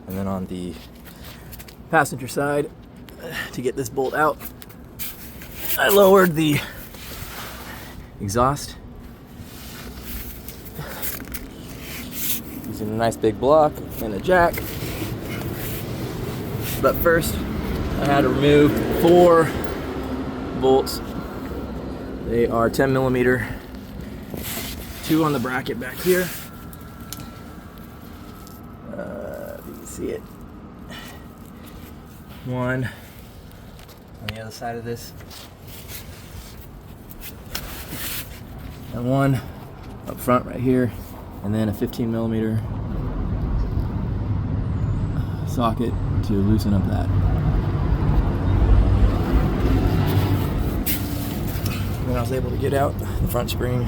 And then on the passenger side, to get this bolt out, I lowered the exhaust using a nice big block and a jack. But first, I had to remove 4 bolts. They are 10 millimeter, 2 on the bracket back here. You can see it. 1 on the other side of this, and 1 up front right here, and then a 15 millimeter socket to loosen up that. And then I was able to get out the front spring